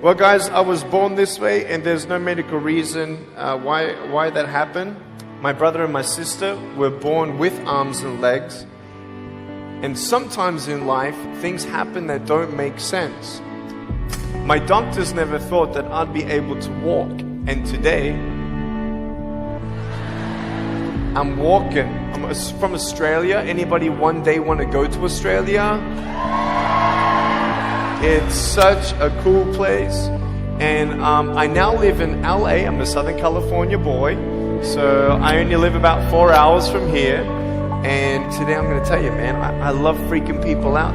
Well, guys, I was born this way, and there's no medical reason why that happened. My brother and my sister were born with arms and legs. And sometimes in life, things happen that don't make sense. My doctors never thought that I'd be able to walk. And today, I'm walking. I'm from Australia. Anybody one day want to go to Australia? It's such a cool place. And I now live in LA. I'm a Southern California boy. So I only live about 4 hours from here. And today I'm going to tell you, man, I love freaking people out.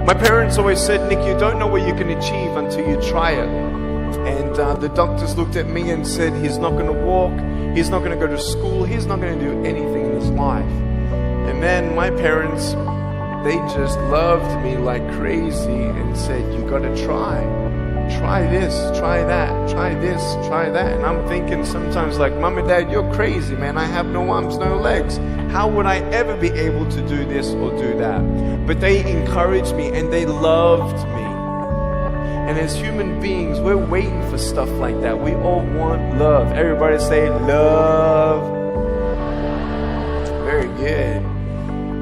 My parents always said, Nick, you don't know what you can achieve until you try it. And the doctors looked at me and said, he's not going to walk, he's not going to go to school, he's not going to do anything in his life. And then my parents, they just loved me like crazy and said, you got to try. Try this, try that, try this, try that. And I'm thinking sometimes like, Mom and Dad, you're crazy, man. I have no arms, no legs. How would I ever be able to do this or do that? But they encouraged me and they loved me. And as human beings, we're waiting for stuff like that. We all want love. Everybody say love. Very good.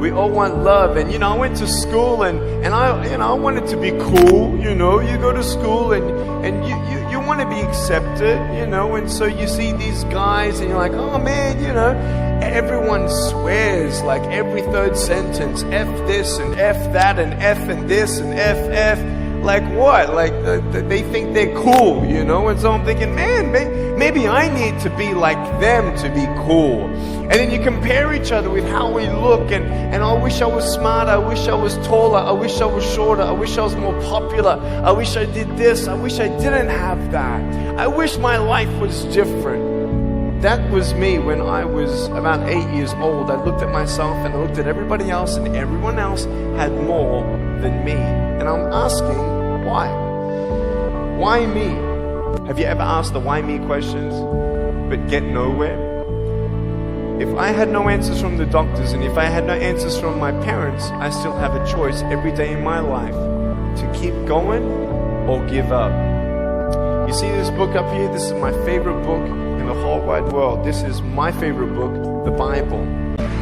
We all want love. And I went to school and I wanted to be cool. You go to school and you want to be accepted, and so you see these guys and you're like, oh man, everyone swears like every third sentence, F this and F that and F and this and F. Like what? Like they think they're cool, and so I'm thinking, man, maybe I need to be like them to be cool. And then you compare each other with how we look, and I wish I was smarter, I wish I was taller, I wish I was shorter, I wish I was more popular, I wish I did this, I wish I didn't have that. I wish my life was different. That was me when I was about 8 years old. I looked at myself and I looked at everybody else, and everyone else had more than me. And I'm asking, why? Why me? Have you ever asked the why me questions but get nowhere? If I had no answers from the doctors and if I had no answers from my parents, I still have a choice every day in my life to keep going or give up. You see this book up here? This is my favorite book in the whole wide world. This is my favorite book, the Bible.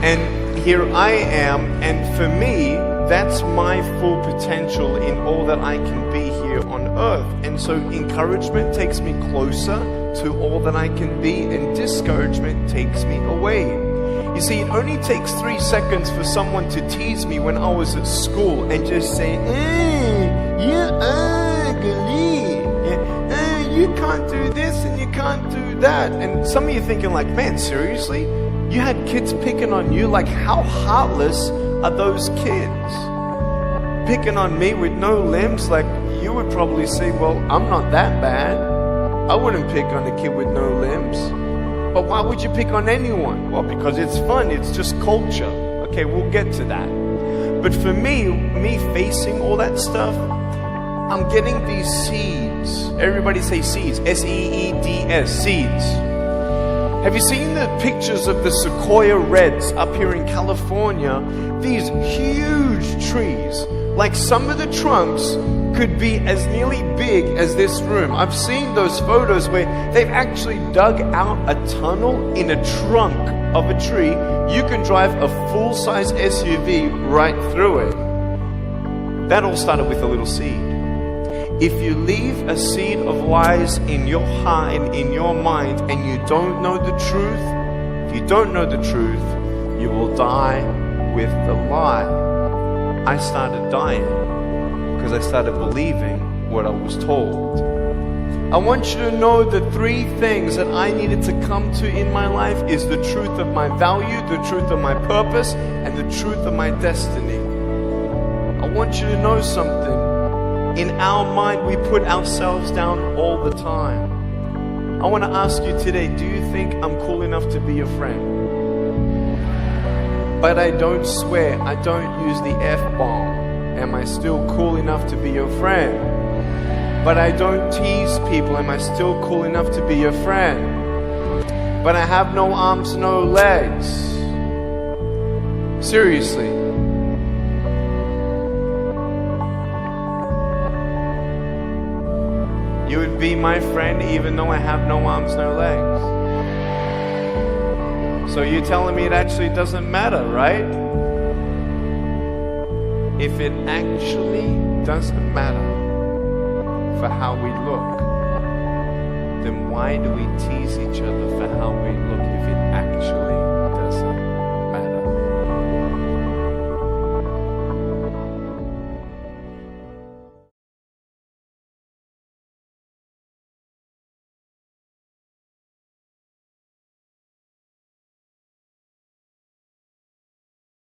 And here I am, and for me, that's my full potential in all that I can be here on earth. And so encouragement takes me closer to all that I can be, and discouragement takes me away. You see, it only takes 3 seconds for someone to tease me when I was at school and just say, you're ugly. You can't do this and you can't do that. And some of you thinking like, man, seriously? You had kids picking on you? Like, how heartless are those kids? Picking on me with no limbs? Like, you would probably say, well, I'm not that bad. I wouldn't pick on a kid with no limbs. But why would you pick on anyone? Well, because it's fun. It's just culture. Okay, we'll get to that. But for me facing all that stuff, I'm getting these seeds. Everybody say seeds. S-E-E-D-S, seeds. Have you seen the pictures of the sequoia reds up here in California? These huge trees. Like some of the trunks could be as nearly big as this room. I've seen those photos where they've actually dug out a tunnel in a trunk of a tree. You can drive a full-size SUV right through it. That all started with a little seed. If you leave a seed of lies in your heart and in your mind and you don't know the truth, if you don't know the truth, you will die with the lie. I started dying because I started believing what I was told. I want you to know the 3 things that I needed to come to in my life is the truth of my value, the truth of my purpose, and the truth of my destiny. I want you to know something. In our mind, we put ourselves down all the time. I want to ask you today, do you think I'm cool enough to be your friend? But I don't swear, I don't use the F-bomb. Am I still cool enough to be your friend? But I don't tease people. Am I still cool enough to be your friend? But I have no arms, no legs. Seriously. You would be my friend even though I have no arms, no legs. So you're telling me it actually doesn't matter, right? If it actually doesn't matter for how we look, then why do we tease each other for how we look if it actually